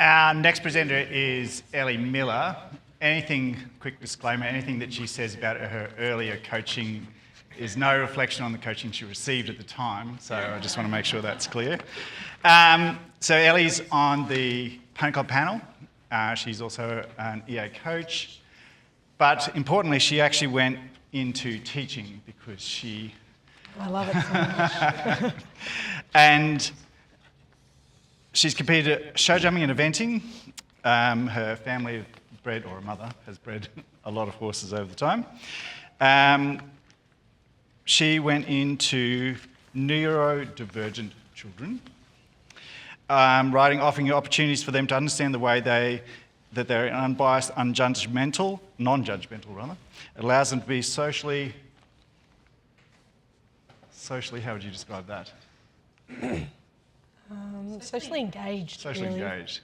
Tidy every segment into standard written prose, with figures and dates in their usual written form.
Our next presenter is Ellie Miller. Quick disclaimer, anything that she says about her earlier coaching is no reflection on the coaching she received at the time, so I just want to make sure that's clear. So Ellie's on the Pony Club panel. She's also an EA coach, but importantly, she actually went into teaching because I love it so much. And she's competed at show jumping and eventing. Her family bred, or her mother has bred a lot of horses over the time. She went into neurodivergent children, offering opportunities for them to understand the way that they're unbiased, non-judgmental, It allows them to be socially, how would you describe that? Socially engaged. Socially really. engaged.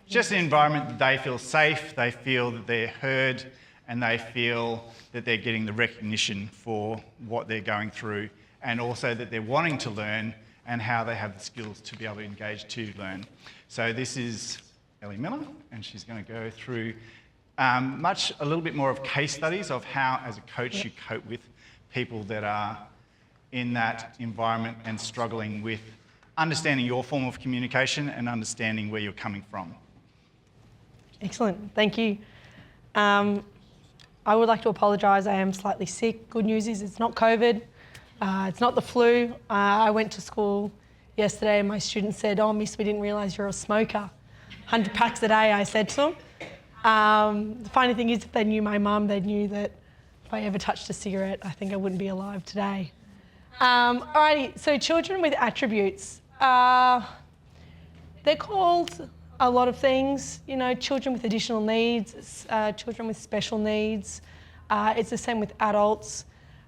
Just an environment that they feel safe, they feel that they're heard, and they feel that they're getting the recognition for what they're going through, and also that they're wanting to learn and how they have the skills to be able to engage to learn. So this is Ellie Miller, and she's going to go through a little bit more of case studies of how, as a coach, you cope with people that are in that environment and struggling with understanding your form of communication and understanding where you're coming from. Excellent, thank you. I would like to apologise, I am slightly sick. Good news is it's not COVID, it's not the flu. I went to school yesterday and my students said, "Oh miss, we didn't realise you're a smoker." 100 packs a day, I said to them. The funny thing is, if they knew my mum, they knew that if I ever touched a cigarette, I think I wouldn't be alive today. Alrighty, so children with attributes. They're called a lot of things, you know, children with additional needs, children with special needs. It's the same with adults.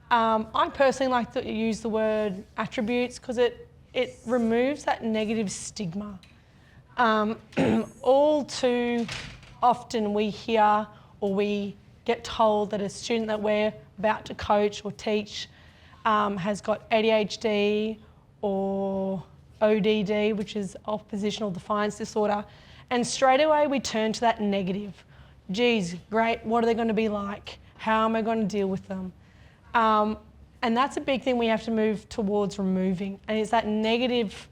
I personally like to use the word attributes because it removes that negative stigma. All too often we hear or we get told that a student that we're about to coach or teach has got ADHD or ODD, which is oppositional defiance disorder, and straight away we turn to that negative. Geez, great, what are they going to be like? How am I going to deal with them? And that's a big thing we have to move towards removing, and it's that negative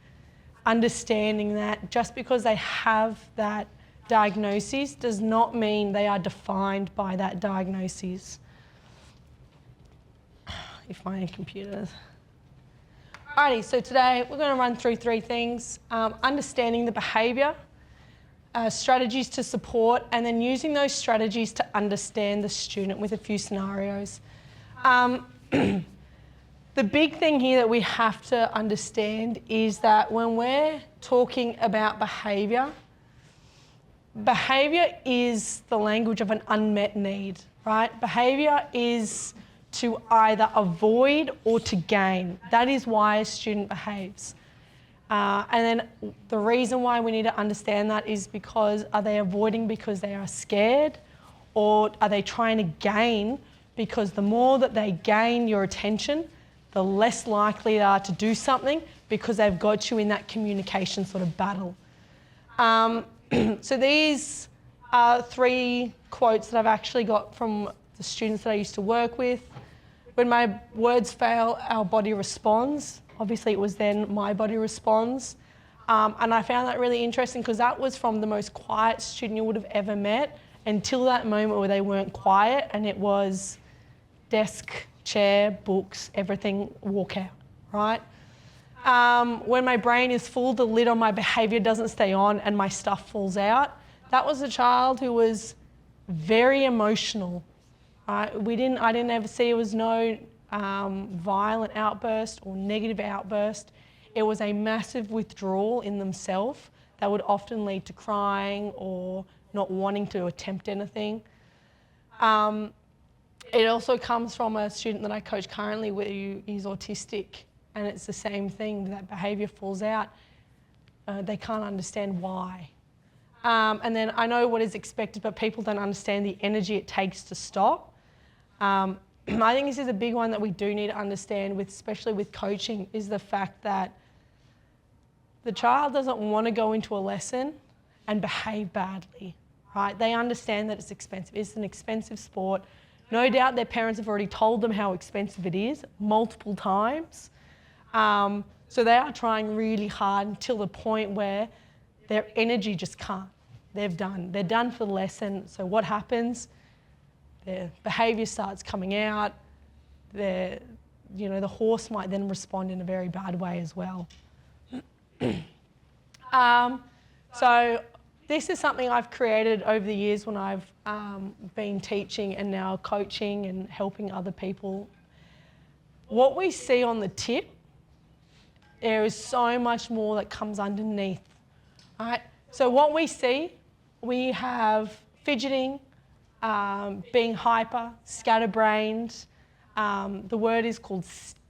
understanding that just because they have that diagnosis does not mean they are defined by that diagnosis. If my computer... Alrighty, so today we're going to run through three things. Understanding the behaviour, strategies to support, and then using those strategies to understand the student with a few scenarios. The big thing here that we have to understand is that when we're talking about behaviour, behaviour is the language of an unmet need, right? Behaviour is to either avoid or to gain. That is why a student behaves. And then the reason why we need to understand that is because are they avoiding because they are scared, or are they trying to gain because the more that they gain your attention, the less likely they are to do something because they've got you in that communication sort of battle. So these are three quotes that I've actually got from the students that I used to work with. When my words fail, our body responds. Obviously it was then my body responds. And I found that really interesting because that was from the most quiet student you would have ever met until that moment where they weren't quiet, and it was desk, chair, books, everything, walk out, right? When my brain is full, the lid on my behaviour doesn't stay on and my stuff falls out. That was a child who was very emotional. I didn't ever see it was no violent outburst or negative outburst. It was a massive withdrawal in themselves that would often lead to crying or not wanting to attempt anything. It also comes from a student that I coach currently who is autistic, and it's the same thing, that behaviour falls out. They can't understand why. And then I know what is expected, but people don't understand the energy it takes to stop. I think this is a big one that we do need to understand, especially with coaching, is the fact that the child doesn't want to go into a lesson and behave badly, right? They understand that it's expensive. It's an expensive sport. No doubt their parents have already told them how expensive it is multiple times. So they are trying really hard until the point where their energy just can't. They're done for the lesson. So what happens? Their behaviour starts coming out. The horse might then respond in a very bad way as well. So this is something I've created over the years when I've been teaching and now coaching and helping other people. What we see on the tip, there is so much more that comes underneath, right? So what we see, we have fidgeting, being hyper, scatterbrained. The word is called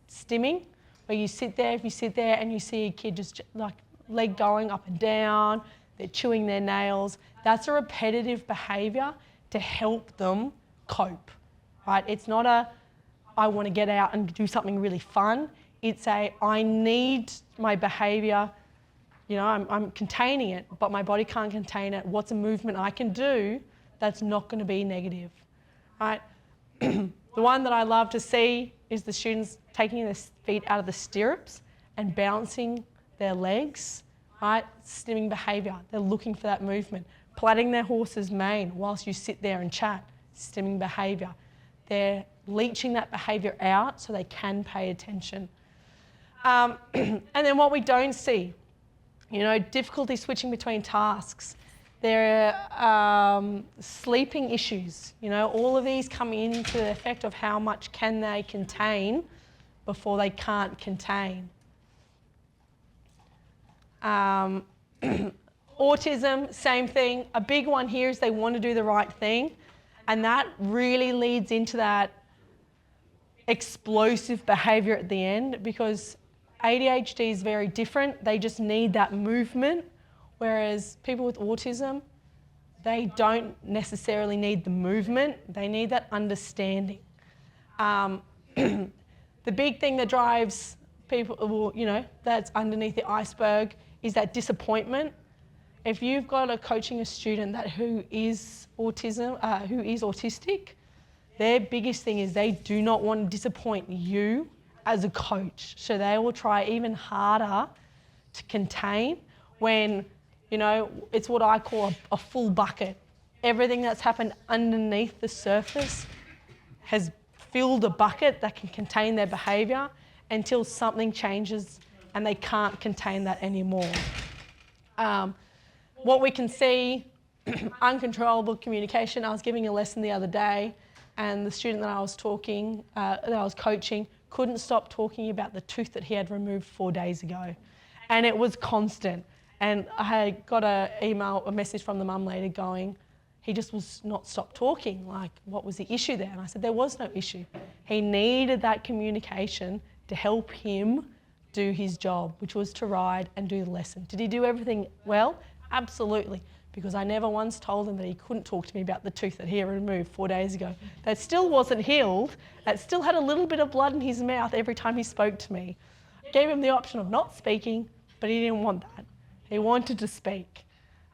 stimming, where you sit there, if you sit there and you see a kid just like leg going up and down, they're chewing their nails, that's a repetitive behaviour to help them cope, right? It's not a, I want to get out and do something really fun. It's a, I need my behaviour, I'm containing it, but my body can't contain it. What's a movement I can do that's not going to be negative, right? The one that I love to see is the students taking their feet out of the stirrups and bouncing their legs, right? Stimming behaviour. They're looking for that movement. Plaiting their horse's mane whilst you sit there and chat, stimming behaviour. They're leaching that behaviour out so they can pay attention. And then what we don't see, difficulty switching between tasks. There are sleeping issues. All of these come into the effect of how much can they contain before they can't contain. Autism, same thing. A big one here is they want to do the right thing, and that really leads into that explosive behaviour at the end, because ADHD is very different. They just need that movement, whereas people with autism, they don't necessarily need the movement. They need that understanding. The big thing that drives people, that's underneath the iceberg is that disappointment. If you've got coaching a student who is autistic, their biggest thing is they do not want to disappoint you as a coach. So they will try even harder to contain when, it's what I call a full bucket. Everything that's happened underneath the surface has filled a bucket that can contain their behaviour until something changes and they can't contain that anymore. What we can see, uncontrollable communication. I was giving a lesson the other day and the student that I was coaching couldn't stop talking about the tooth that he had removed 4 days ago. And it was constant. And I had got a message from the mum later going, he just was not stopped talking. Like, what was the issue there? And I said, there was no issue. He needed that communication to help him do his job, which was to ride and do the lesson. Did he do everything well? Absolutely. Because I never once told him that he couldn't talk to me about the tooth that he had removed 4 days ago. That still wasn't healed. That still had a little bit of blood in his mouth every time he spoke to me. Gave him the option of not speaking, but he didn't want that. He wanted to speak.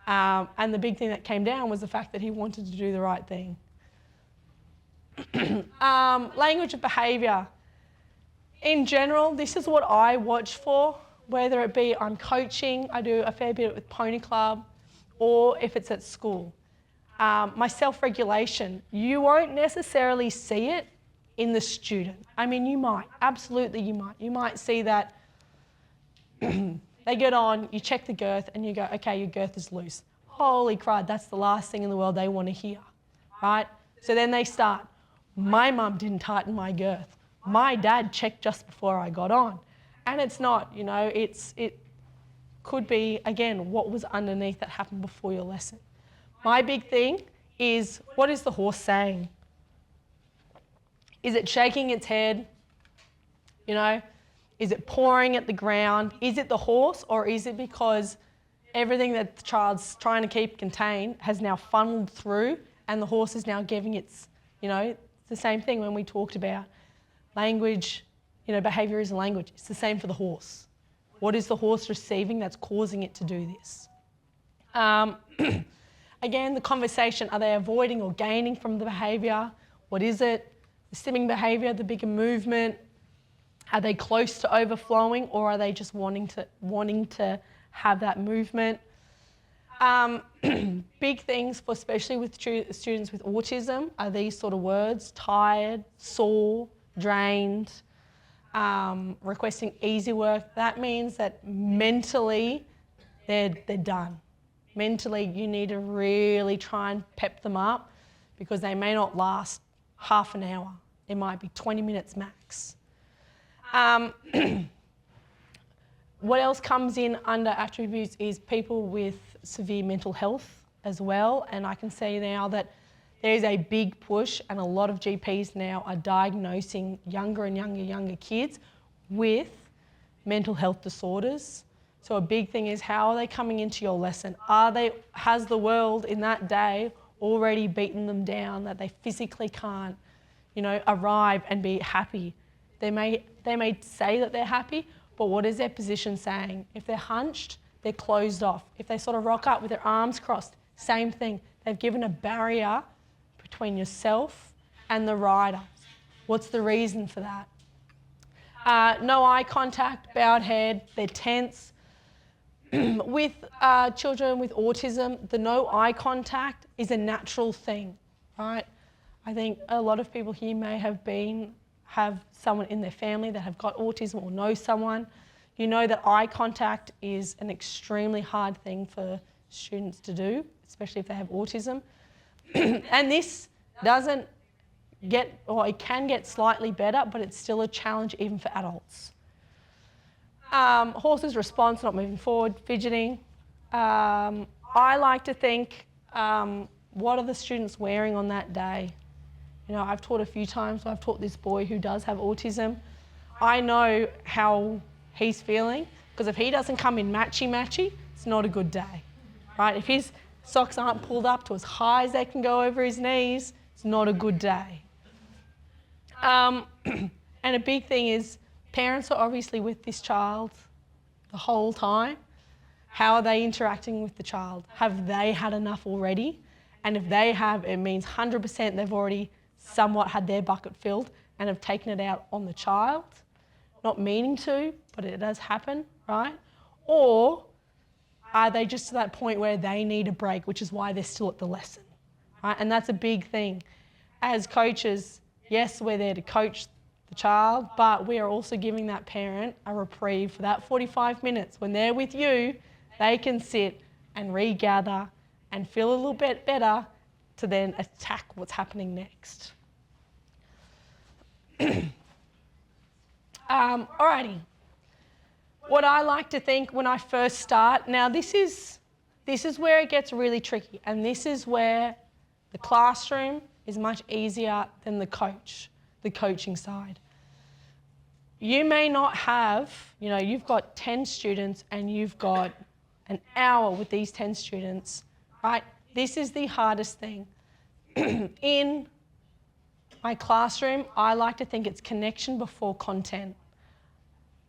And the big thing that came down was the fact that he wanted to do the right thing. Language of behaviour. In general, this is what I watch for, whether it be I'm coaching, I do a fair bit with Pony Club, or if it's at school. My self-regulation, you won't necessarily see it in the student. I mean, you might, absolutely you might. You might see that they get on, you check the girth and you go, okay, your girth is loose. Holy crud, that's the last thing in the world they want to hear, right? So then they start, my mum didn't tighten my girth. My dad checked just before I got on. And it's not, it could be, again, what was underneath that happened before your lesson. My big thing is, what is the horse saying? Is it shaking its head? Is it pawing at the ground? Is it the horse, or is it because everything that the child's trying to keep contained has now funneled through and the horse is now giving its, it's the same thing when we talked about language, behaviour is a language. It's the same for the horse. What is the horse receiving that's causing it to do this? Um, again, the conversation, are they avoiding or gaining from the behaviour? What is it? The stimming behaviour, the bigger movement, are they close to overflowing, or are they just wanting to have that movement? Big things, for especially with students with autism, are these sort of words: tired, sore, drained, requesting easy work. That means that mentally they're done. Mentally, you need to really try and pep them up, because they may not last half an hour. It might be 20 minutes max. What else comes in under attributes is people with severe mental health as well. And I can say now that there is a big push, and a lot of GPs now are diagnosing younger and younger kids with mental health disorders. So a big thing is, how are they coming into your lesson? Has the world in that day already beaten them down that they physically can't, arrive and be happy? They may say that they're happy, but what is their position saying? If they're hunched, they're closed off. If they sort of rock up with their arms crossed, same thing. They've given a barrier between yourself and the rider. What's the reason for that? No eye contact, bowed head, they're tense. With children with autism, the no eye contact is a natural thing, right? I think a lot of people here may have someone in their family that have got autism, or know someone. You know that eye contact is an extremely hard thing for students to do, especially if they have autism. And this doesn't get, or it can get slightly better, but it's still a challenge even for adults. Horses' response, not moving forward, fidgeting. I like to think, what are the students wearing on that day? I've taught a few times, so I've taught this boy who does have autism. I know how he's feeling, because if he doesn't come in matchy, it's not a good day, right? If his socks aren't pulled up to as high as they can go over his knees, it's not a good day. And a big thing is, parents are obviously with this child the whole time. How are they interacting with the child? Have they had enough already? And if they have, it means 100% they've already somewhat had their bucket filled and have taken it out on the child. Not meaning to, but it does happen, right? Or are they just to that point where they need a break, which is why they're still at the lesson, right? And that's a big thing. As coaches, yes, we're there to coach the child, but we are also giving that parent a reprieve for that 45 minutes. When they're with you, they can sit and regather and feel a little bit better to then attack what's happening next. Alrighty. What I like to think when I first start, now this is where it gets really tricky, and this is where the classroom is much easier than the coaching side. You may not have, you've got 10 students and you've got an hour with these 10 students, right? This is the hardest thing. In my classroom, I like to think it's connection before content.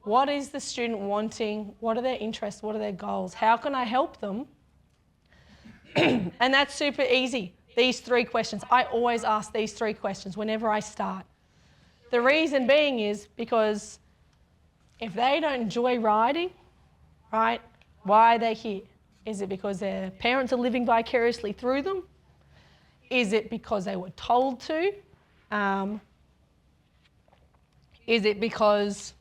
What is the student wanting? What are their interests? What are their goals? How can I help them? And that's super easy. These 3 questions. I always ask these 3 questions whenever I start. The reason being is because if they don't enjoy riding, right, why are they here? Is it because their parents are living vicariously through them? Is it because they were told to? Is it because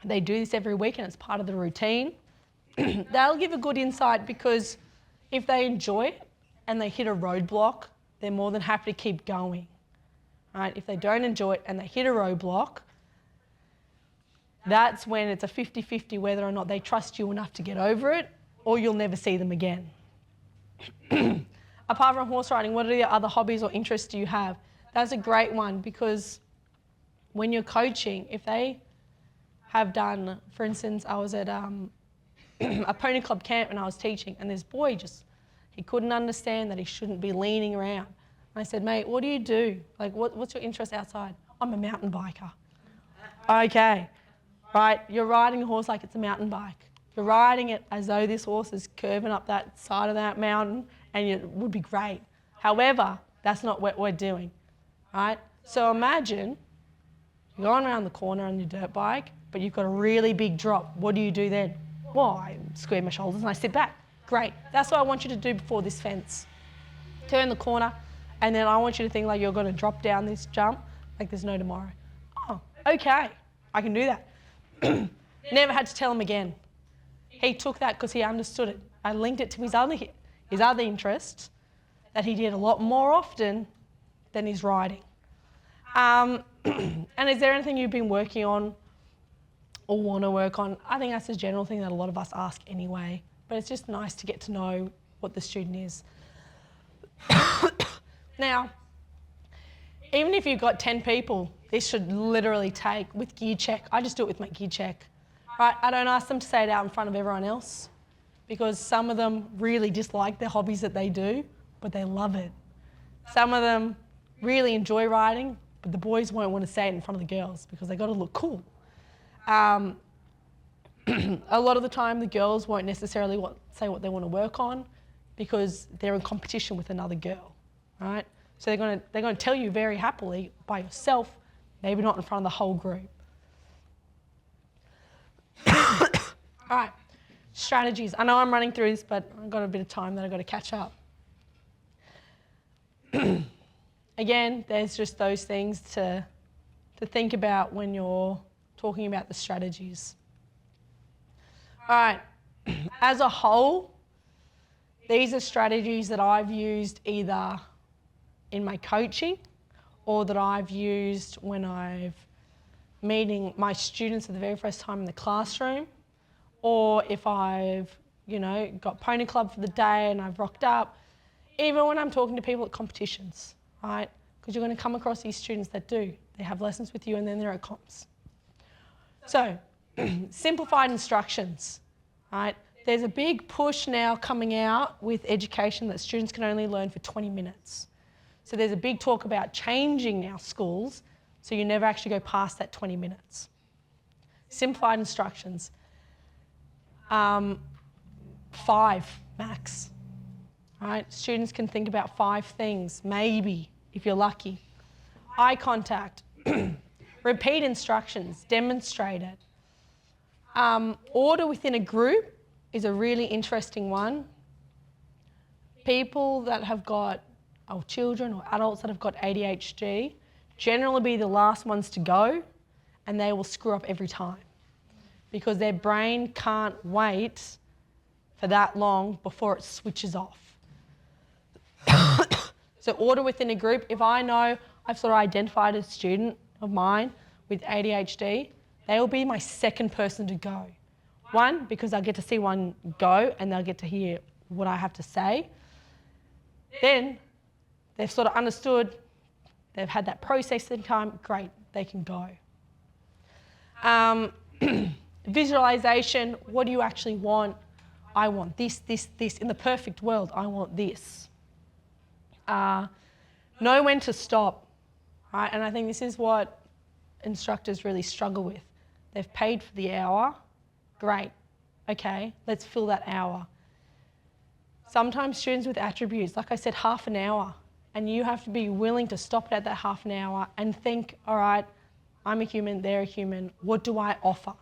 they do this every week and it's part of the routine? They'll give a good insight, because if they enjoy it and they hit a roadblock, they're more than happy to keep going. Right? If they don't enjoy it and they hit a roadblock, that's when it's a 50-50 whether or not they trust you enough to get over it, or you'll never see them again. Apart from horse riding, what are the other hobbies or interests do you have? That's a great one, because when you're coaching, if they have done, for instance, I was at a pony club camp and I was teaching, and this boy he couldn't understand that he shouldn't be leaning around. And I said, mate, what do you do? Like, what's your interest outside? I'm a mountain biker. Okay, right, you're riding a horse like it's a mountain bike. You're riding it as though this horse is curving up that side of that mountain and it would be great. However, that's not what we're doing, right? So imagine you're going around the corner on your dirt bike, but you've got a really big drop. What do you do then? Well, I square my shoulders and I sit back. Great. That's what I want you to do before this fence. Turn the corner, and then I want you to think like you're going to drop down this jump like there's no tomorrow. Oh, okay. I can do that. Never had to tell him again. He took that because he understood it. I linked it to his other interest that he did a lot more often than his riding. And is there anything you've been working on or want to work on? I think that's a general thing that a lot of us ask anyway, but it's just nice to get to know what the student is. Now, even if you've got 10 people, this should literally take, with gear check, I just do it with my gear check. Right? I don't ask them to say it out in front of everyone else because some of them really dislike their hobbies that they do, but they love it. Some of them really enjoy riding, but the boys won't want to say it in front of the girls because they've got to look cool. A lot of the time, the girls won't necessarily say what they want to work on because they're in competition with another girl, right? So they're going to tell you very happily by yourself, maybe not in front of the whole group. All right, strategies. I know I'm running through this, but I've got a bit of time that I've got to catch up. Again, there's just those things to think about when you're talking about the strategies. All right, as a whole, these are strategies that I've used either in my coaching or that I've used when I've meeting my students for the very first time in the classroom, or if I've, got pony club for the day and I've rocked up, even when I'm talking to people at competitions, right? Because you're going to come across these students that do. They have lessons with you and then they're at comps. So, simplified instructions, right? There's a big push now coming out with education that students can only learn for 20 minutes. So there's a big talk about changing now schools so you never actually go past that 20 minutes. Simplified instructions. 5 max. Right? Students can think about 5 things, maybe, if you're lucky. Eye contact. Repeat instructions. Demonstrate it. Order within a group is a really interesting one. People that have got, or children or adults that have got ADHD, generally be the last ones to go, and they will screw up every time because their brain can't wait for that long before it switches off. So order within a group. If I know I've sort of identified a student of mine with ADHD, they will be my second person to go. One, because I'll get to see one go and they'll get to hear what I have to say. Then they've sort of understood, they've had that processing time, great, they can go. Visualization, what do you actually want? I want this, this, this. In the perfect world, I want this. Know when to stop, right? And I think this is what instructors really struggle with. They've paid for the hour, great, okay, let's fill that hour. Sometimes students with attributes, like I said, half an hour, and you have to be willing to stop it at that half an hour and think, all right, I'm a human, they're a human, what do I offer?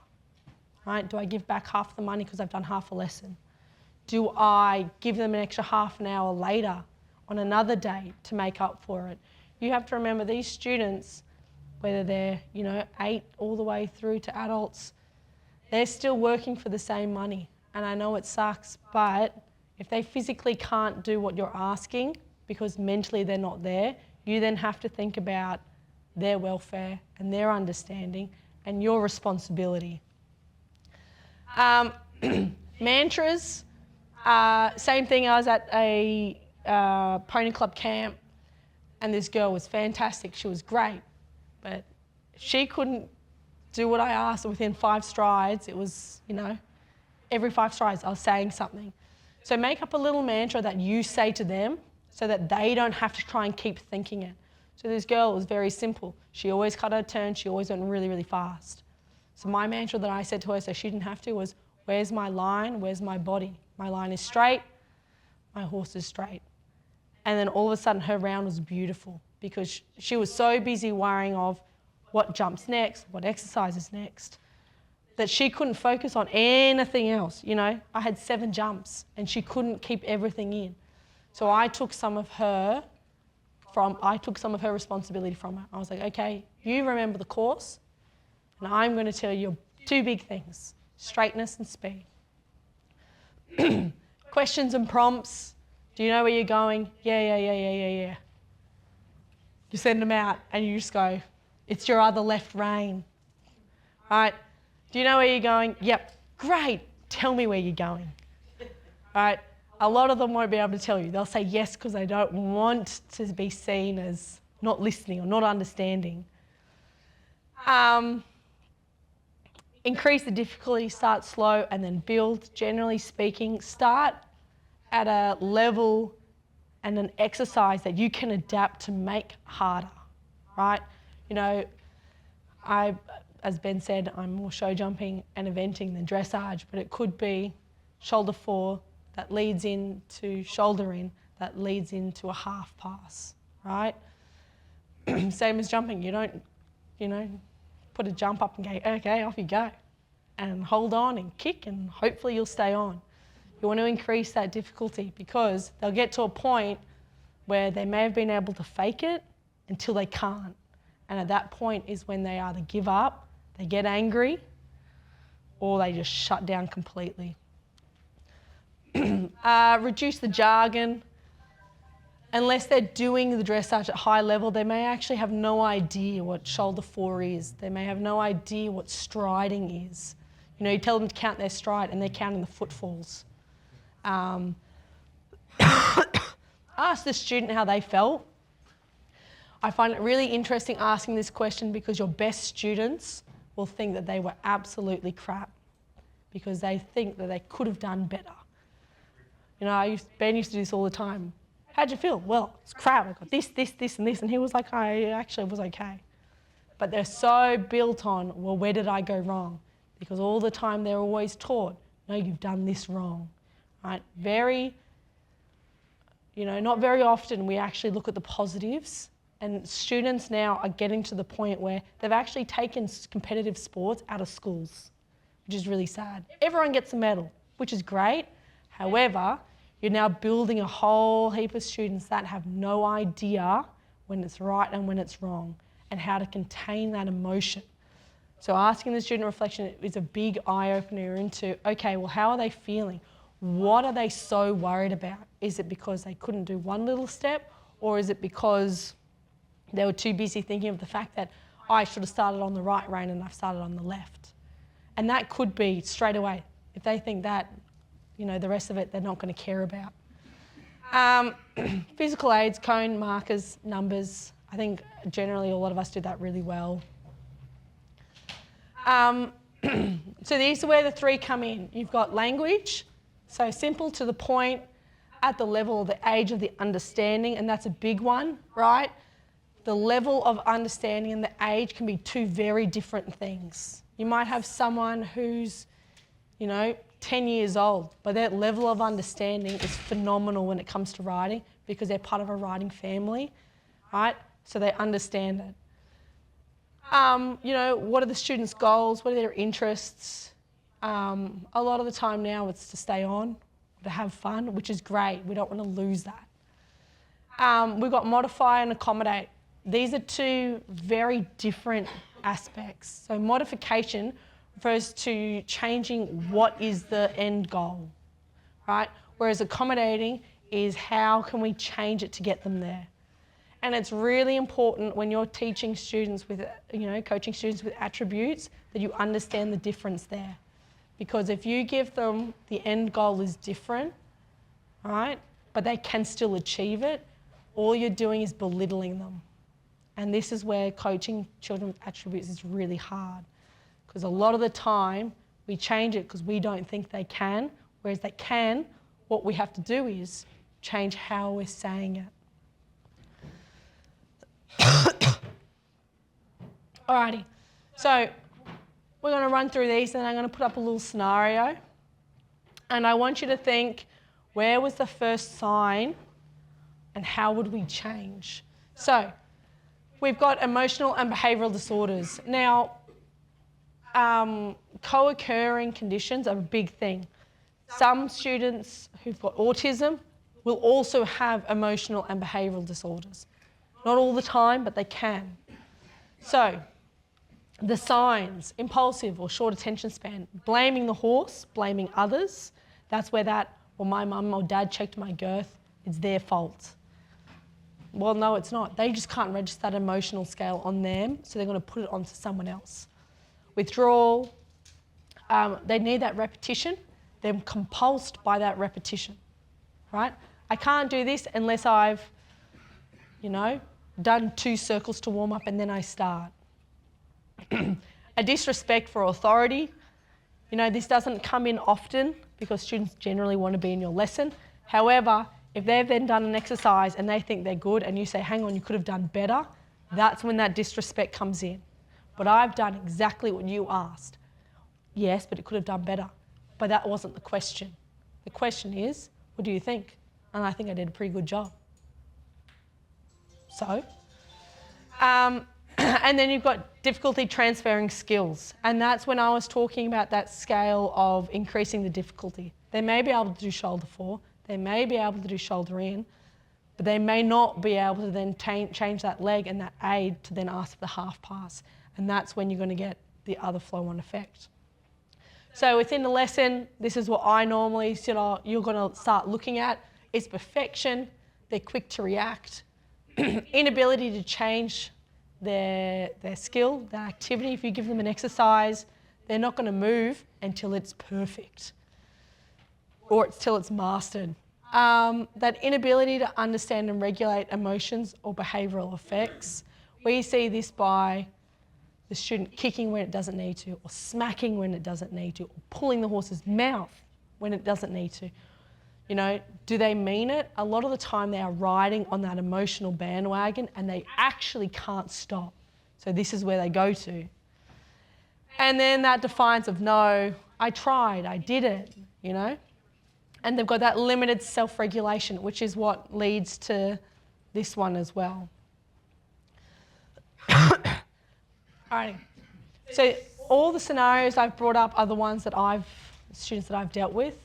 Right? Do I give back half the money because I've done half a lesson? Do I give them an extra half an hour later on another day to make up for it? You have to remember these students, whether they're 8 all the way through to adults, they're still working for the same money. And I know it sucks, but if they physically can't do what you're asking because mentally they're not there, you then have to think about their welfare and their understanding and your responsibility. Mantras, same thing. I was at a pony club camp and this girl was fantastic. She was great, but she couldn't do what I asked within 5 strides. It was, every 5 strides I was saying something. So make up a little mantra that you say to them so that they don't have to try and keep thinking it. So this girl was very simple. She always cut her turn. She always went really, really fast. So my mantra that I said to her so she didn't have to was, Where's my line? Where's my body? My line is straight, my horse is straight. And then all of a sudden her round was beautiful because she was so busy worrying of what jumps next, what exercise is next, that she couldn't focus on anything else. You know, I had 7 jumps and she couldn't keep everything in. So I took some of her responsibility from her. I was like, okay, you remember the course and I'm going to tell you 2 big things, straightness and speed. Questions and prompts. Do you know where you're going? Yeah. You send them out and you just go, it's your other left rein. Right? Do you know where you're going? Yep. Great. Tell me where you're going. Right? A lot of them won't be able to tell you. They'll say yes because they don't want to be seen as not listening or not understanding. Increase the difficulty, start slow and then build. Generally speaking, start at a level and an exercise that you can adapt to make harder, right? You know, as Ben said, I'm more show jumping and eventing than dressage, but it could be shoulder 4 that leads into shoulder in, that leads into a half pass, right? Same as jumping. You don't, put a jump up and go, okay, off you go. And hold on and kick and hopefully you'll stay on. You want to increase that difficulty because they'll get to a point where they may have been able to fake it until they can't. And at that point is when they either give up, they get angry, or they just shut down completely. Reduce the jargon. Unless they're doing the dressage at high level, they may actually have no idea what shoulder 4 is. They may have no idea what striding is. You know, you tell them to count their stride and they're counting the footfalls. Ask the student how they felt. I find it really interesting asking this question because your best students will think that they were absolutely crap because they think that they could have done better. You know, Ben used to do this all the time. How'd you feel? Well, it's crap. I got this, and this. And he was like, I actually was okay. But they're so built on, well, where did I go wrong? Because all the time they're always taught, no, you've done this wrong, right? Not very often we actually look at the positives, and students now are getting to the point where they've actually taken competitive sports out of schools, which is really sad. Everyone gets a medal, which is great. However, you're now building a whole heap of students that have no idea when it's right and when it's wrong and how to contain that emotion. So asking the student reflection is a big eye-opener into, okay, well, how are they feeling? What are they so worried about? Is it because they couldn't do one little step, or is it because they were too busy thinking of the fact that I should have started on the right rein and I've started on the left? And that could be straight away. If they think that, the rest of it they're not going to care about. Physical aids, cone, markers, numbers. I think generally a lot of us do that really well. So these are where the 3 come in. You've got language, so simple to the point, at the level of the age of the understanding, and that's a big one, right? The level of understanding and the age can be 2 very different things. You might have someone who's, 10 years old, but their level of understanding is phenomenal when it comes to riding because they're part of a riding family, right? So they understand it. What are the students' goals? What are their interests? A lot of the time now it's to stay on, to have fun, which is great. We don't want to lose that. We've got modify and accommodate. These are 2 very different aspects. So modification refers to changing what is the end goal, right? Whereas accommodating is how can we change it to get them there. And it's really important when you're teaching students with, coaching students with attributes that you understand the difference there. Because if you give them the end goal is different, right, but they can still achieve it, all you're doing is belittling them. And this is where coaching children with attributes is really hard. Because a lot of the time we change it because we don't think they can, whereas they can. What we have to do is change how we're saying it. Alrighty, so we're going to run through these and I'm going to put up a little scenario, And I want you to think, where was the first sign and how would we change? So we've got emotional and behavioural disorders. Now, co-occurring conditions are a big thing. Some students who've got autism will also have emotional and behavioural disorders. Not all the time, but they can. So, the signs: impulsive or short attention span, blaming the horse, blaming others. That's where that, well, my mum or dad checked my girth, it's their fault. Well, no, it's not. They just can't register that emotional scale on them, so they're going to put it onto someone else. Withdrawal, they need that repetition. They're compulsed by that repetition, right? I can't do this unless I've, done 2 circles to warm up and then I start. A disrespect for authority. This doesn't come in often because students generally want to be in your lesson. However, if they've then done an exercise and they think they're good and you say, hang on, you could have done better, that's when that disrespect comes in. But I've done exactly what you asked. Yes, but it could have done better. But that wasn't the question. The question is, what do you think? And I think I did a pretty good job. So, and then you've got difficulty transferring skills. And that's when I was talking about that scale of increasing the difficulty. They may be able to do shoulder 4, they may be able to do shoulder in, but they may not be able to then change that leg and that aid to then ask for the half pass. And that's when you're going to get the other flow-on effect. So within the lesson, this is what I normally, you're going to start looking at, is perfection. They're quick to react. Inability to change their skill, their activity. If you give them an exercise, they're not going to move until it's perfect or till it's mastered. That inability to understand and regulate emotions or behavioural effects. We see this by the student kicking when it doesn't need to, or smacking when it doesn't need to, or pulling the horse's mouth when it doesn't need to. Do they mean it? A lot of the time they are riding on that emotional bandwagon and they actually can't stop. So this is where they go to. And then that defiance of, no, I tried, I did it, And they've got that limited self-regulation, which is what leads to this one as well. Alrighty. So all the scenarios I've brought up are the ones that students that I've dealt with.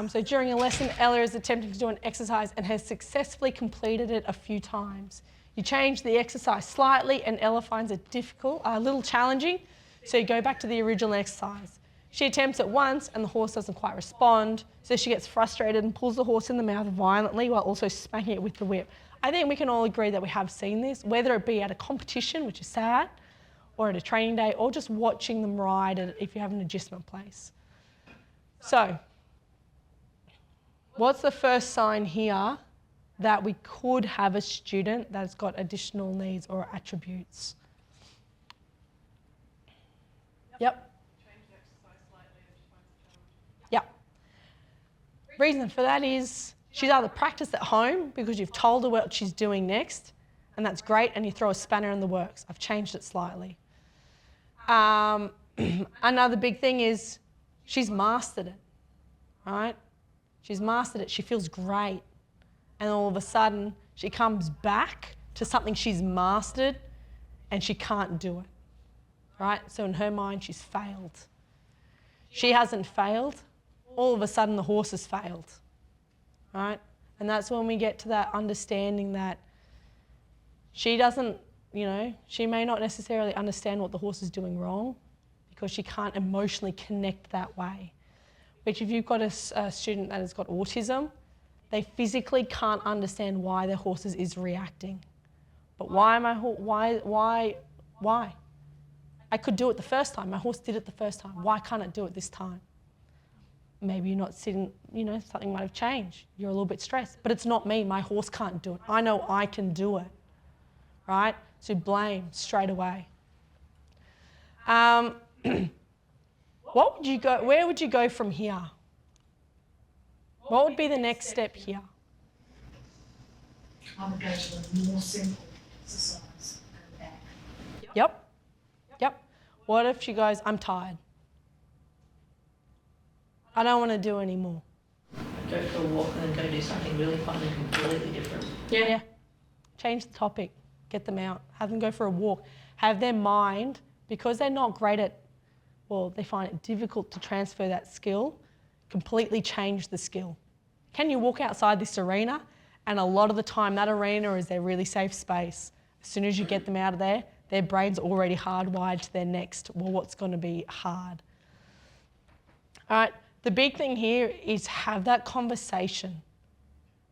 So during a lesson, Ellie is attempting to do an exercise and has successfully completed it a few times. You change the exercise slightly and Ella finds it difficult, a little challenging, so you go back to the original exercise. She attempts it once and the horse doesn't quite respond, so she gets frustrated and pulls the horse in the mouth violently while also smacking it with the whip. I think we can all agree that we have seen this, whether it be at a competition, which is sad, or at a training day, or just watching them ride if you have an agistment place. So, what's the first sign here that we could have a student that's got additional needs or attributes? Yep. Yep. Reason for that is she's either practiced at home because you've told her what she's doing next, and that's great, and you throw a spanner in the works. I've changed it slightly. Another big thing is she's mastered it, right? She's mastered it. She feels great. And all of a sudden, she comes back to something she's mastered and she can't do it, right? So in her mind, she's failed. She hasn't failed. All of a sudden, the horse has failed, right? And that's when we get to that understanding that she doesn't, she may not necessarily understand what the horse is doing wrong because she can't emotionally connect that way. Which if you've got a student that has got autism, they physically can't understand why their horse is reacting. But why? I could do it the first time. My horse did it the first time. Why can't it do it this time? Maybe you're not sitting, something might have changed. You're a little bit stressed. But it's not me. My horse can't do it. I know I can do it, right? So blame straight away. Where would you go from here? What would be the next step here? I would go to a more simple exercise and back. Yep. What if she goes, I'm tired? I don't want to do any more. Go for a walk and then go do something really fun and completely different. Yeah. Change the topic. Get them out. Have them go for a walk. Have their mind, because they're not great at, well, they find it difficult to transfer that skill, completely change the skill. Can you walk outside this arena? And a lot of the time that arena is their really safe space. As soon as you get them out of there, their brain's already hardwired to their next, well, what's going to be hard. All right, the big thing here is have that conversation,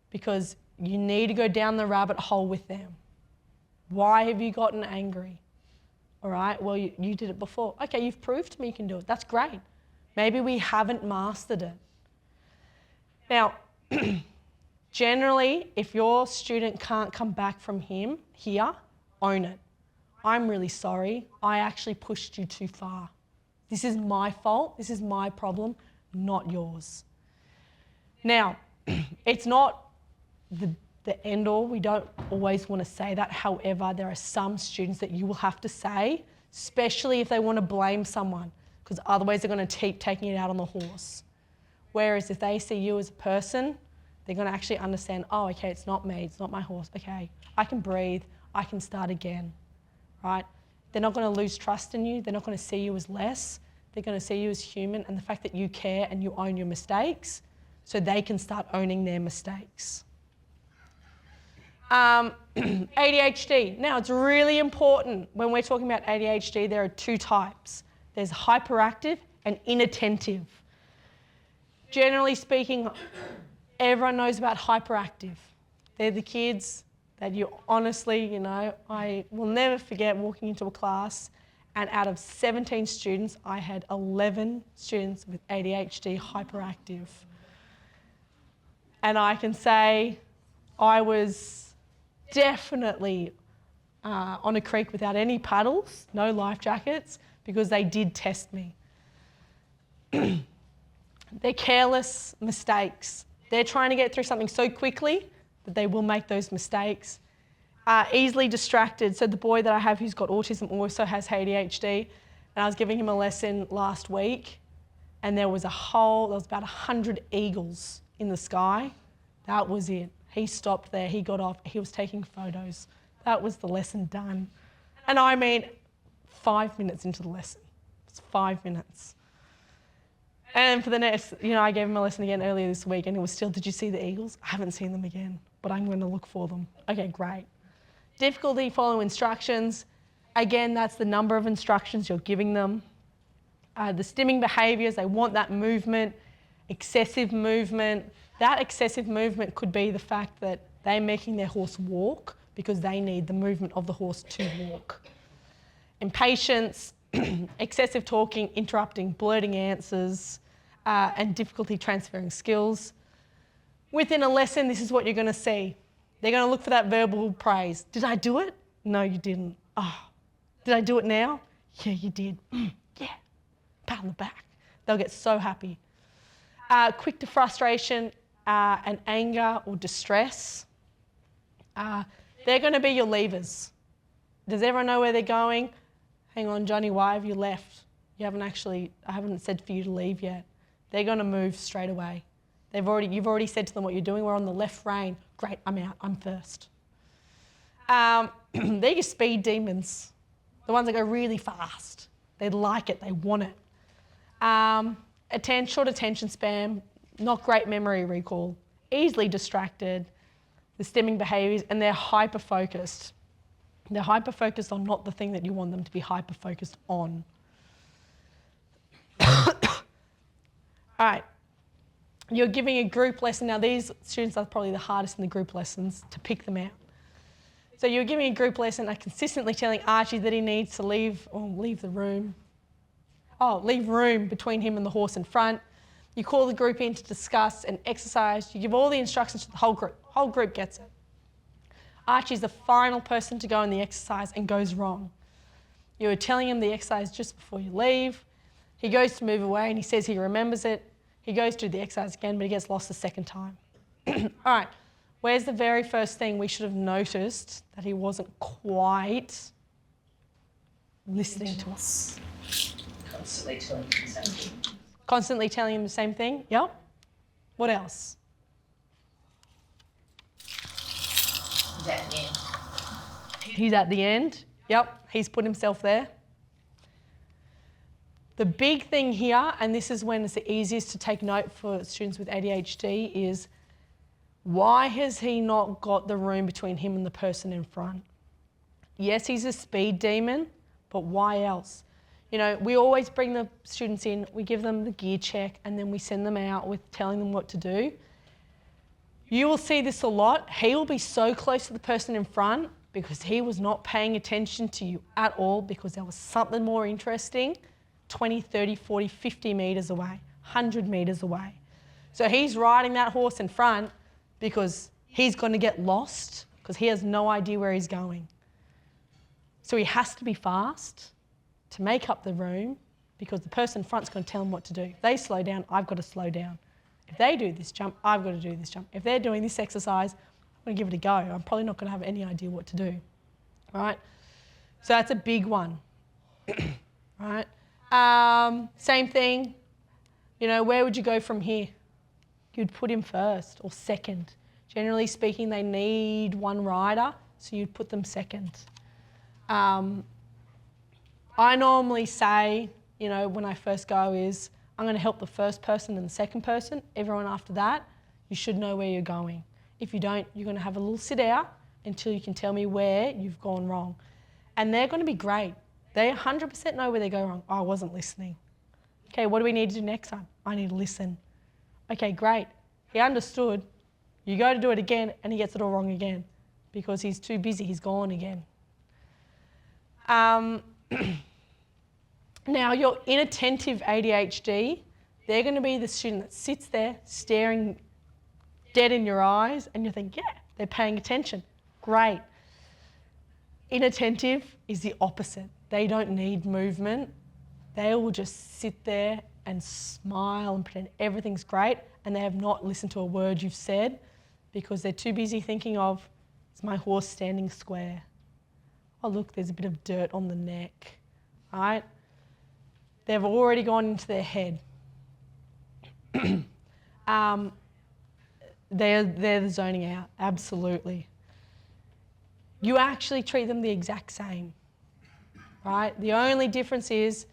because you need to go down the rabbit hole with them. Why have you gotten angry? All right, well, you did it before. Okay, you've proved to me you can do it. That's great. Maybe we haven't mastered it. Now, generally, if your student can't come back from here, own it. I'm really sorry. I actually pushed you too far. This is my fault. This is my problem, not yours. Now, it's not the end all. We don't always want to say that. However, there are some students that you will have to say, especially if they want to blame someone, because otherwise they're going to keep taking it out on the horse. Whereas if they see you as a person, they're going to actually understand, oh, okay, it's not me, it's not my horse. Okay, I can breathe, I can start again, right? They're not going to lose trust in you. They're not going to see you as less. They're going to see you as human, and the fact that you care and you own your mistakes, so they can start owning their mistakes. ADHD. Now, it's really important when we're talking about ADHD, there are two types. There's hyperactive and inattentive. Generally speaking, everyone knows about hyperactive. They're the kids that you honestly, I will never forget walking into a class, and out of 17 students, I had 11 students with ADHD hyperactive. And I can say I was definitely on a creek without any paddles, no life jackets, because they did test me. They're careless mistakes. They're trying to get through something so quickly that they will make those mistakes. Easily distracted. So the boy that I have who's got autism also has ADHD, and I was giving him a lesson last week, and there was about 100 eagles in the sky. That was it. He stopped there, he got off, he was taking photos. That was the lesson done. And I mean, 5 minutes into the lesson. It's 5 minutes. And for the next, I gave him a lesson again earlier this week, and it was still, did you see the eagles? I haven't seen them again, but I'm going to look for them. Okay, great. Difficulty following instructions. Again, that's the number of instructions you're giving them. The stimming behaviours, they want that movement, excessive movement. That excessive movement could be the fact that they're making their horse walk because they need the movement of the horse to walk. Impatience, excessive talking, interrupting, blurting answers, and difficulty transferring skills. Within a lesson, this is what you're going to see. They're going to look for that verbal praise. Did I do it? No, you didn't. Oh, did I do it now? Yeah, you did. Yeah, pat on the back. They'll get so happy. Quick to frustration and anger or distress. They're going to be your levers. Does everyone know where they're going? Hang on, Johnny, why have you left? I haven't said for you to leave yet. They're going to move straight away. You've already said to them what you're doing. We're on the left rein. Great, I'm out, I'm first. They're your speed demons, the ones that go really fast. They like it, they want it. Short attention span, not great memory recall, easily distracted, the stimming behaviours, and they're hyper-focused. They're hyper-focused on not the thing that you want them to be hyper-focused on. All right. You're giving a group lesson. Now, these students are probably the hardest in the group lessons to pick them out. So you're giving a group lesson and consistently telling Archie that he needs to leave the room. Leave room between him and the horse in front. You call the group in to discuss an exercise. You give all the instructions to the whole group. Whole group gets it. Archie's the final person to go in the exercise and goes wrong. You were telling him the exercise just before you leave. He goes to move away and he says he remembers it. He goes to do the exercise again, but he gets lost the second time. All right, where's the very first thing we should have noticed that he wasn't quite listening to us? Constantly telling him the same thing. Constantly telling him the same thing? Yep. What else? Is that the end? He's at the end. Yep, he's put himself there. The big thing here, and this is when it's the easiest to take note for students with ADHD, is why has he not got the room between him and the person in front? Yes, he's a speed demon, but why else? You know, we always bring the students in, we give them the gear check, and then we send them out with telling them what to do. You will see this a lot. He will be so close to the person in front because he was not paying attention to you at all because there was something more interesting 20, 30, 40, 50 metres away, 100 metres away. So he's riding that horse in front because he's going to get lost because he has no idea where he's going. So he has to be fast to make up the room because the person in front's going to tell him what to do. If they slow down, I've got to slow down. If they do this jump, I've got to do this jump. If they're doing this exercise, I'm going to give it a go. I'm probably not going to have any idea what to do. All right? So that's a big one. Right? Same thing. You know, where would you go from here? You'd put him first or second. Generally speaking, they need one rider, so you'd put them second. I normally say, you know, when I first go is, I'm going to help the first person and the second person. Everyone after that, you should know where you're going. If you don't, you're going to have a little sit out until you can tell me where you've gone wrong. And they're going to be great. They 100% know where they go wrong. Oh, I wasn't listening. Okay, what do we need to do next time? I need to listen. Okay, great. He understood. You go to do it again and he gets it all wrong again because he's too busy. He's gone again. Now, your inattentive ADHD, they're going to be the student that sits there staring dead in your eyes and you think, yeah, they're paying attention. Great. Inattentive is the opposite. They don't need movement. They will just sit there and smile and pretend everything's great and they have not listened to a word you've said because they're too busy thinking of, is my horse standing square? Oh, look, there's a bit of dirt on the neck, right? They've already gone into their head. They're zoning out, absolutely. You actually treat them the exact same, right? The only difference is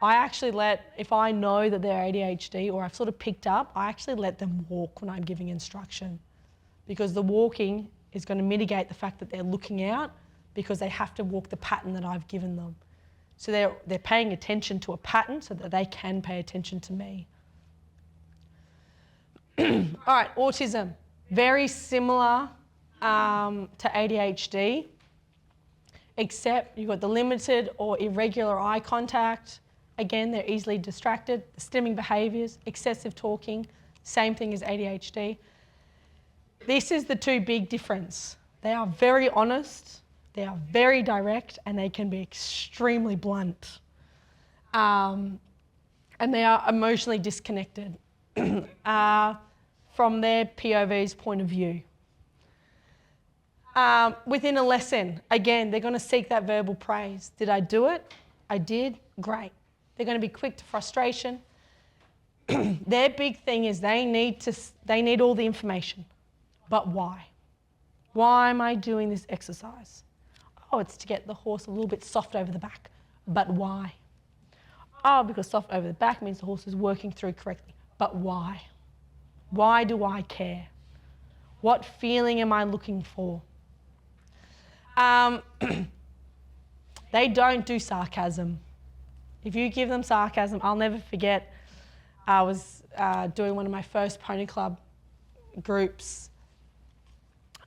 I actually if I know that they're ADHD or I've sort of picked up, I actually let them walk when I'm giving instruction because the walking is going to mitigate the fact that they're looking out because they have to walk the pattern that I've given them. So they're paying attention to a pattern so that they can pay attention to me. All right, autism. Very similar to ADHD, except you've got the limited or irregular eye contact. Again, they're easily distracted. The stimming behaviours, excessive talking, same thing as ADHD. This is the two big difference. They are very honest, they are very direct, and they can be extremely blunt. And they are emotionally disconnected from their POV's point of view. Within a lesson, again, they're going to seek that verbal praise. Did I do it? I did. Great. They're going to be quick to frustration. Their big thing is they need all the information. But why? Why am I doing this exercise? Oh, it's to get the horse a little bit soft over the back. But why? Oh, because soft over the back means the horse is working through correctly. But why? Why do I care? What feeling am I looking for? They don't do sarcasm. If you give them sarcasm, I'll never forget, I was doing one of my first pony club groups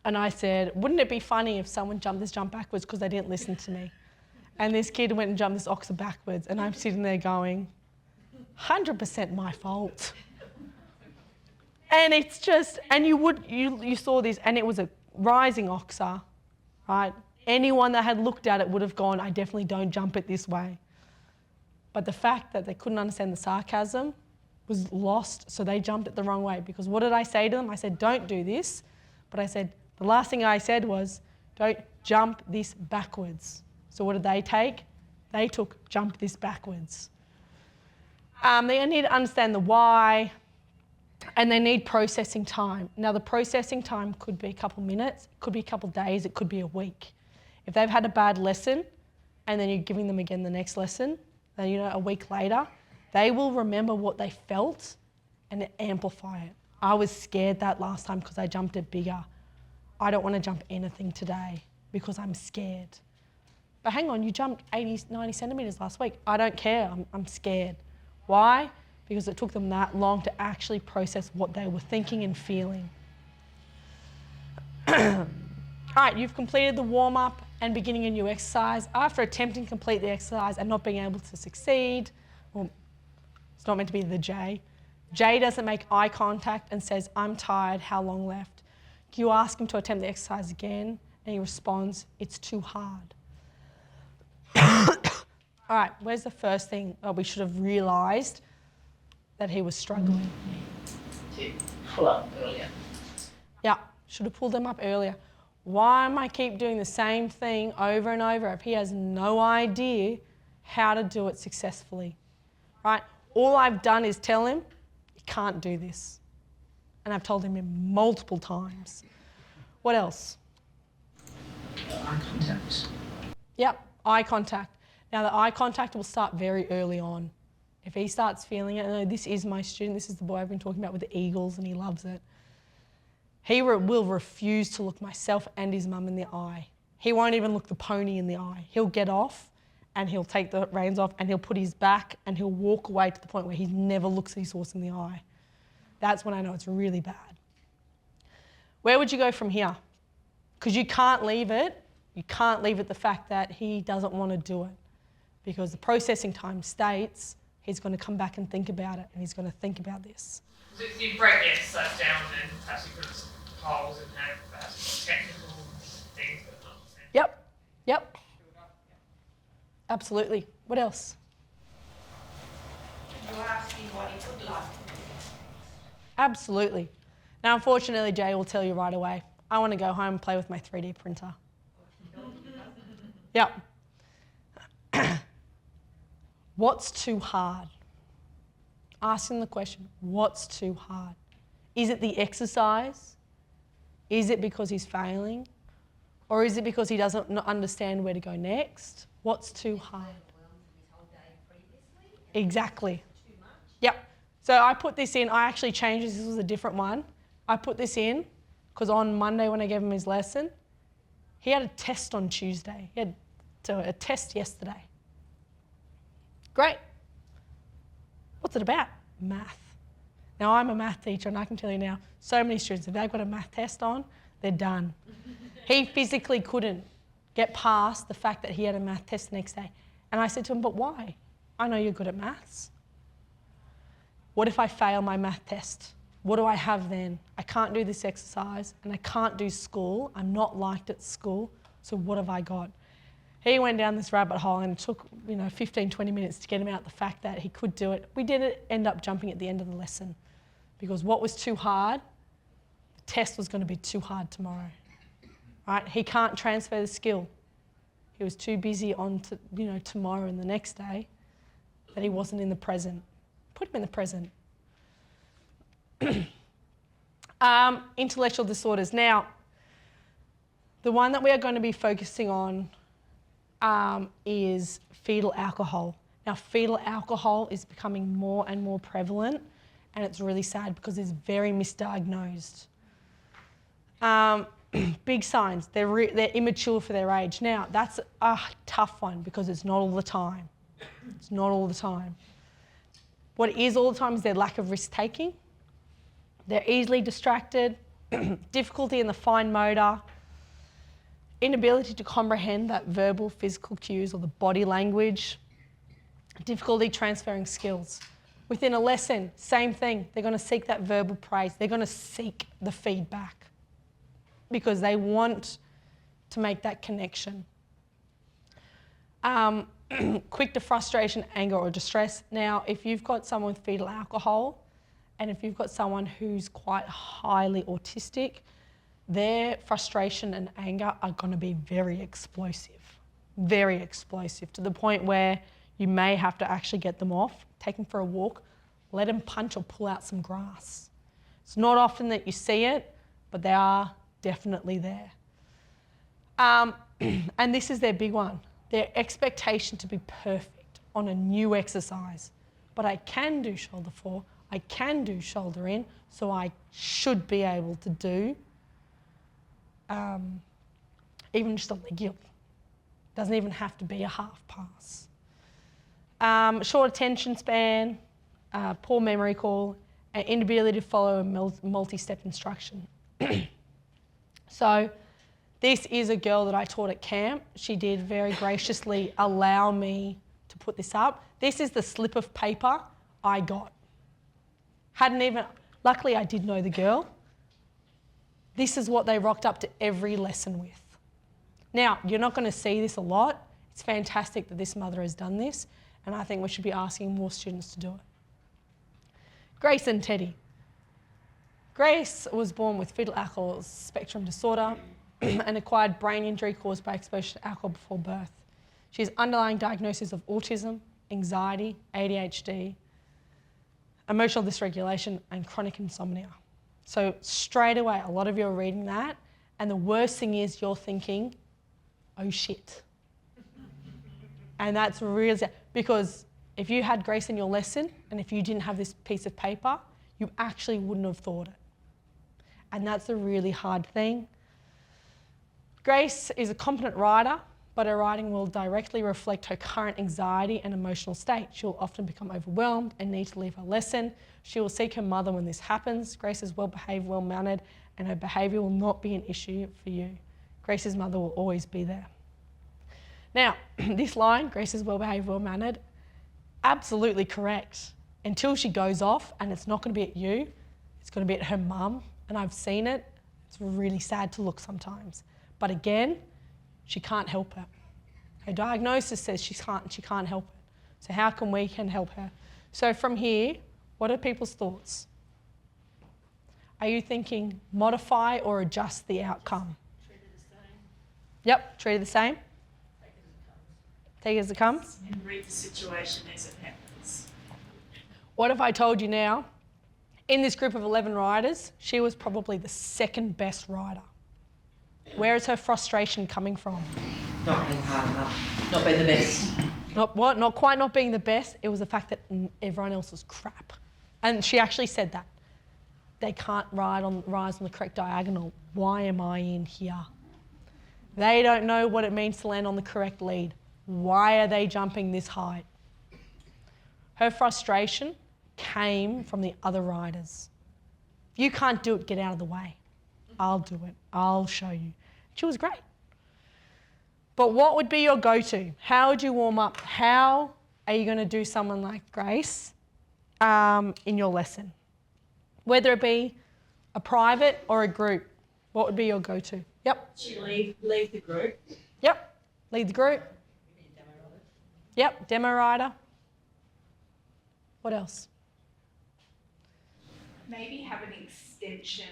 and I said, wouldn't it be funny if someone jumped this jump backwards because they didn't listen to me? And this kid went and jumped this oxer backwards and I'm sitting there going, 100% my fault. And it's just, and you saw this and it was a rising oxer, right? Anyone that had looked at it would have gone, I definitely don't jump it this way. But the fact that they couldn't understand the sarcasm was lost, so they jumped it the wrong way. Because what did I say to them? I said, don't do this. But I said, the last thing I said was, don't jump this backwards. So what did they take? They took jump this backwards. They need to understand the why, and they need processing time. Now, the processing time could be a couple minutes, it could be a couple days, it could be a week. If they've had a bad lesson and then you're giving them again the next lesson, then a week later, they will remember what they felt and amplify it. I was scared that last time because I jumped it bigger. I don't want to jump anything today because I'm scared. But hang on, you jumped 80, 90 centimetres last week. I don't care, I'm scared. Why? Because it took them that long to actually process what they were thinking and feeling. All right, you've completed the warm-up and beginning a new exercise. After attempting to complete the exercise and not being able to succeed, well, it's not meant to be the J. J doesn't make eye contact and says, I'm tired, how long left? You ask him to attempt the exercise again and he responds, it's too hard. All right, where's the first thing we should have realised that he was struggling? To pull up earlier. Yeah, should have pulled them up earlier. Why am I keep doing the same thing over and over if he has no idea how to do it successfully, right? All I've done is tell him, you can't do this. And I've told him multiple times. What else? Eye contact. Yep, eye contact. Now the eye contact will start very early on. If he starts feeling it, no, this is my student, this is the boy I've been talking about with the eagles and he loves it. He will refuse to look myself and his mum in the eye. He won't even look the pony in the eye. He'll get off and he'll take the reins off and he'll put his back and he'll walk away to the point where he never looks at his horse in the eye. That's when I know it's really bad. Where would you go from here? Because you can't leave it. You can't leave it the fact that he doesn't want to do it. Because the processing time states he's going to come back and think about it and he's going to think about this. So you break the exercise down and perhaps you put polls and have perhaps technical things but not necessarily. Yep. Absolutely. What else? You're asking what it would like. Absolutely. Now, unfortunately, Jay will tell you right away, I want to go home and play with my 3D printer. Yep. What's too hard? Ask him the question, what's too hard? Is it the exercise? Is it because he's failing? Or is it because he doesn't understand where to go next? What's too hard? Exactly. Yep. So I put this in, I actually changed this was a different one. I put this in because on Monday when I gave him his lesson, he had a test on Tuesday. He had a test yesterday. Great. What's it about? Math. Now I'm a math teacher and I can tell you now, so many students, if they've got a math test on, they're done. He physically couldn't get past the fact that he had a math test the next day. And I said to him, but why? I know you're good at maths. What if I fail my math test? What do I have then? I can't do this exercise and I can't do school. I'm not liked at school. So what have I got? He went down this rabbit hole and it took 15, 20 minutes to get him out the fact that he could do it. We didn't end up jumping at the end of the lesson because what was too hard, the test was going to be too hard tomorrow. Right? He can't transfer the skill. He was too busy on tomorrow and the next day that he wasn't in the present. Put him in the present. Intellectual disorders. Now, the one that we are going to be focusing on is fetal alcohol. Now, fetal alcohol is becoming more and more prevalent, and it's really sad because it's very misdiagnosed. Big signs, they're immature for their age. Now, that's a tough one because it's not all the time. It's not all the time. What is all the time is their lack of risk-taking. They're easily distracted, difficulty in the fine motor, inability to comprehend that verbal, physical cues or the body language, difficulty transferring skills. Within a lesson, same thing. They're going to seek that verbal praise. They're going to seek the feedback because they want to make that connection. Quick to frustration, anger or distress. Now, if you've got someone with fetal alcohol and if you've got someone who's quite highly autistic, their frustration and anger are going to be very explosive to the point where You may have to actually get them off, take them for a walk, let them punch or pull out some grass. It's not often that you see it, but they are definitely there. And this is their big one, their expectation to be perfect on a new exercise. But I can do shoulder 4, I can do shoulder in, so I should be able to do even just a leg yield. Doesn't even have to be a half pass. Short attention span, poor memory call, and inability to follow a multi-step instruction. So this is a girl that I taught at camp. She did very graciously allow me to put this up. This is the slip of paper I got. Luckily I did know the girl. This is what they rocked up to every lesson with. Now, you're not going to see this a lot. It's fantastic that this mother has done this, and I think we should be asking more students to do it. Grace and Teddy. Grace was born with fetal alcohol spectrum disorder and acquired brain injury caused by exposure to alcohol before birth. She has underlying diagnosis of autism, anxiety, ADHD, emotional dysregulation, and chronic insomnia. So straight away, a lot of you are reading that, and the worst thing is you're thinking, oh shit. And that's really sad, because if you had Grace in your lesson, and if you didn't have this piece of paper, you actually wouldn't have thought it. And that's a really hard thing. Grace is a competent writer, but her writing will directly reflect her current anxiety and emotional state. She will often become overwhelmed and need to leave her lesson. She will seek her mother when this happens. Grace is well behaved, well mannered, and her behaviour will not be an issue for you. Grace's mother will always be there. Now, this line, Grace is well behaved, well mannered, absolutely correct. Until she goes off, and it's not going to be at you, it's going to be at her mum, and I've seen it. It's really sad to look sometimes. But again, she can't help it. Her diagnosis says she can't help it. So how can we help her? So from here, what are people's thoughts? Are you thinking modify or adjust the outcome? Treat it the same. Yep, treat it the same. Take it as it comes. And read the situation as it happens. What if I told you now, in this group of 11 riders, she was probably the second best rider. Where is her frustration coming from? Not being hard enough. Not being the best. Not quite not being the best. It was the fact that everyone else was crap. And she actually said that. They can't rise on the correct diagonal. Why am I in here? They don't know what it means to land on the correct lead. Why are they jumping this height? Her frustration came from the other riders. If you can't do it, get out of the way. I'll do it. I'll show you. She was great. But what would be your go-to? How would you warm up? How are you going to do someone like Grace in your lesson? Whether it be a private or a group, what would be your go-to? Yep. She leave the group. Yep. Lead the group. Yep. Demo rider. What else? Maybe have an extension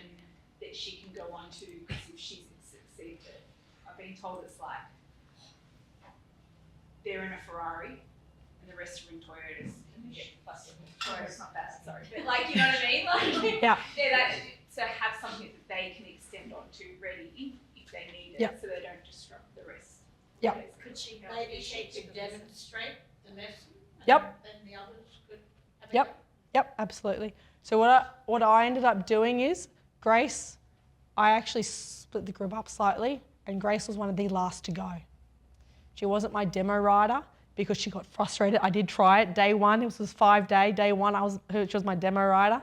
that she can go on to, because if she's succeeded, I've been told it's like they're in a Ferrari and the rest are in Toyotas. Yeah, plus Toyota's not bad, sorry, but like, you know what I mean? Like, Yeah. they're that, so have something that they can extend on to ready if they need it, Yeah. so they don't disrupt the rest. Yeah. Could she help? Maybe she could demonstrate the lesson. Yep. And the others could have a Yep. Yep, absolutely. So what I ended up doing is, Grace, I actually split the group up slightly, and Grace was one of the last to go. She wasn't my demo rider because she got frustrated. I did try it. Day one, it was 5-day. Day one, she was my demo rider,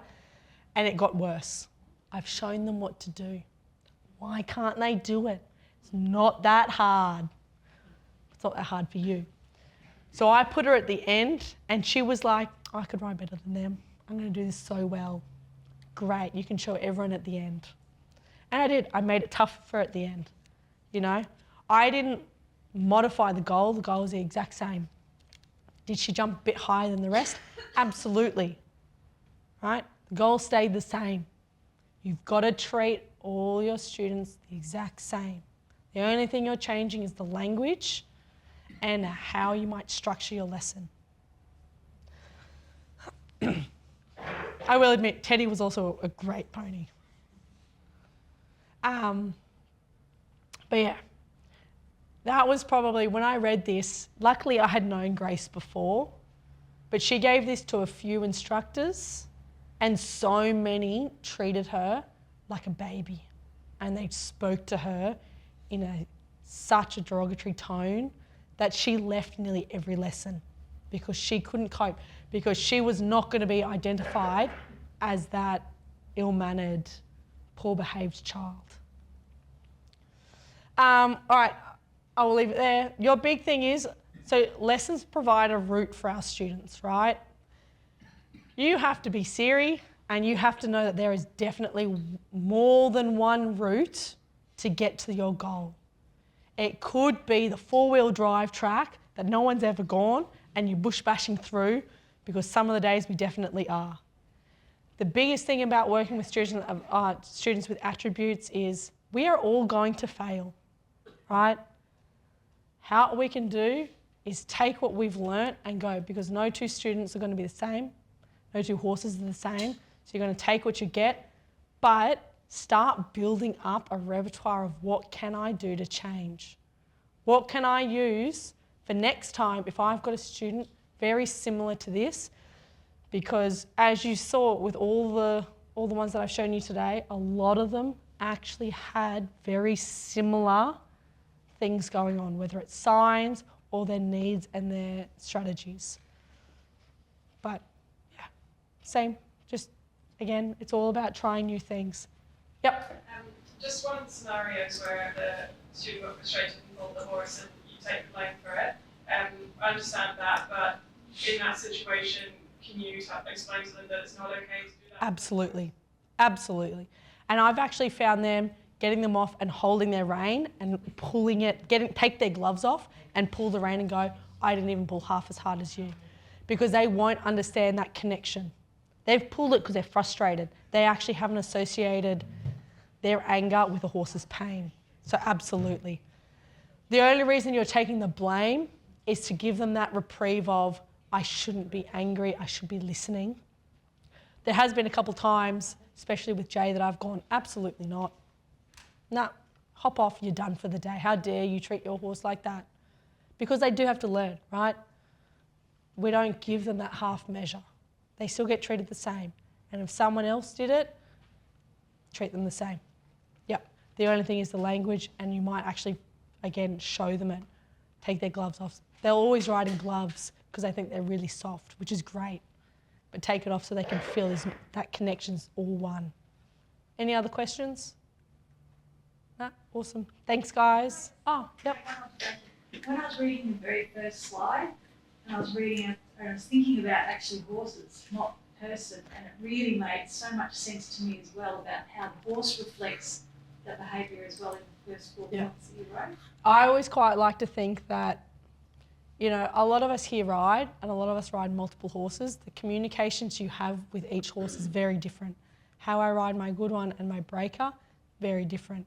and it got worse. I've shown them what to do. Why can't they do it? It's not that hard. It's not that hard for you. So I put her at the end, and she was like, I could ride better than them. I'm going to do this so well. Great, you can show everyone at the end. And I did. I made it tough for her at the end. You know, I didn't modify the goal. The goal was the exact same. Did she jump a bit higher than the rest? Absolutely. Right? The goal stayed the same. You've got to treat all your students the exact same. The only thing you're changing is the language and how you might structure your lesson. I will admit, Teddy was also a great pony. But yeah, that was probably, when I read this, luckily I had known Grace before, but she gave this to a few instructors and so many treated her like a baby. And they spoke to her in such a derogatory tone that she left nearly every lesson because she couldn't cope, because she was not going to be identified as that ill-mannered, poor-behaved child. All right, I will leave it there. Your big thing is, so lessons provide a route for our students, right? You have to be Siri and you have to know that there is definitely more than one route to get to your goal. It could be the four-wheel drive track that no one's ever gone and you're bush bashing through, because some of the days we definitely are. The biggest thing about working with students with attributes is we are all going to fail, right? How we can do is take what we've learnt and go, because no two students are going to be the same, no two horses are the same, so you're going to take what you get, but start building up a repertoire of what can I do to change? What can I use for next time if I've got a student very similar to this? Because as you saw with all the ones that I've shown you today, a lot of them actually had very similar things going on, whether it's signs or their needs and their strategies. But yeah, same, just again, it's all about trying new things. Yep. Just one of the scenarios where the student got frustrated and pulled the horse and you take the blame for it. I understand that, but in that situation, can you explain to them that it's not okay to do that? Absolutely, absolutely. And I've actually found them getting them off and holding their rein and pulling it, take their gloves off and pull the rein and go, I didn't even pull half as hard as you. Because they won't understand that connection. They've pulled it because they're frustrated. They actually haven't associated their anger with a horse's pain. So absolutely. The only reason you're taking the blame is to give them that reprieve of, I shouldn't be angry, I should be listening. There has been a couple times, especially with Jay, that I've gone, absolutely not. Nah, hop off, you're done for the day. How dare you treat your horse like that? Because they do have to learn, right? We don't give them that half measure. They still get treated the same. And if someone else did it, treat them the same. Yep. The only thing is the language, and you might actually, again, show them it. Take their gloves off. They're always riding gloves because they think they're really soft, which is great. But take it off so they can feel that connection's all one. Any other questions? No? Awesome. Thanks, guys. Oh, yep. When I was reading the very first slide, and I was reading it, I was thinking about actually horses, not person, and it really made so much sense to me as well about how the horse reflects that behaviour as well in the first 4 months that you wrote. I always quite like to think that, you know, a lot of us here ride, and a lot of us ride multiple horses. The communications you have with each horse is very different. How I ride my good one and my breaker, very different.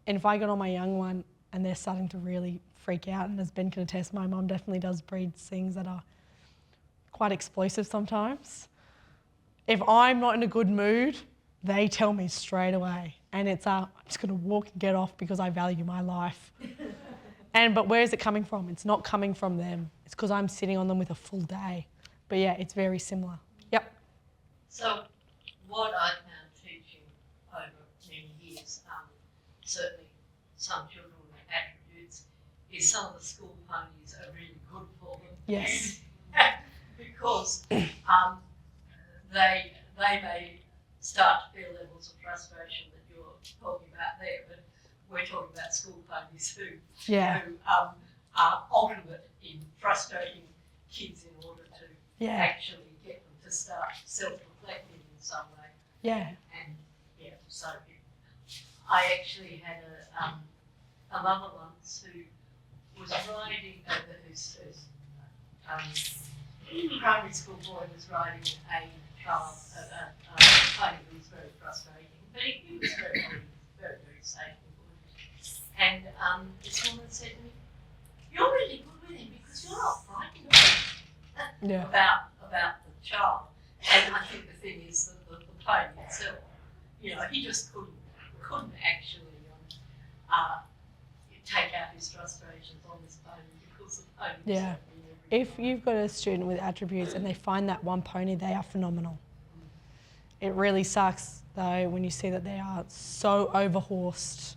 And if I get on my young one and they're starting to really freak out, and as Ben can attest, my mum definitely does breed things that are quite explosive sometimes. If I'm not in a good mood, they tell me straight away. And it's, I'm just going to walk and get off because I value my life. But where is it coming from? It's not coming from them. It's because I'm sitting on them with a full day. But yeah, it's very similar. Yep. So what I found teaching over many years, certainly some children with attributes, is some of the school ponies are really good for them. Yes. Because they may start to feel levels of frustration that you're talking about there, but we're talking about school ponies who are ultimate in frustrating kids in order to actually get them to start self-reflecting in some way. Yeah. And so I actually had a mother once who was riding whose primary school boy was riding a child, a pony who was very frustrating, but he was very, very, very safe and good. And this woman said to me, "You're really good with him because you're not frightened about the child." he just couldn't actually take out his frustrations on this pony because the pony was Yeah. happening every If time. you've got a student with attributes and they find that one pony, they are phenomenal. It really sucks though when you see that they are so overhorsed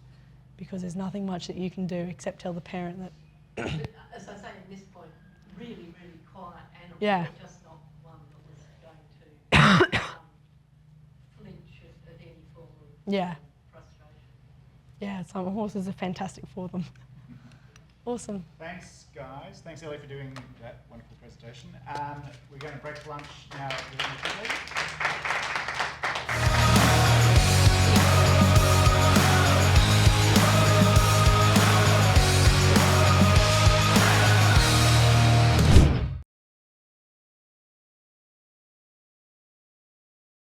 because there's nothing much that you can do except tell the parent that. But as I say, at this point, really, really quiet animal, Yeah. but just not one that was going to flinch at any form of Yeah. frustration. Yeah, some horses are fantastic for them. Awesome. Thanks, guys. Thanks, Ellie, for doing that wonderful presentation. We're going to break for lunch now really quickly.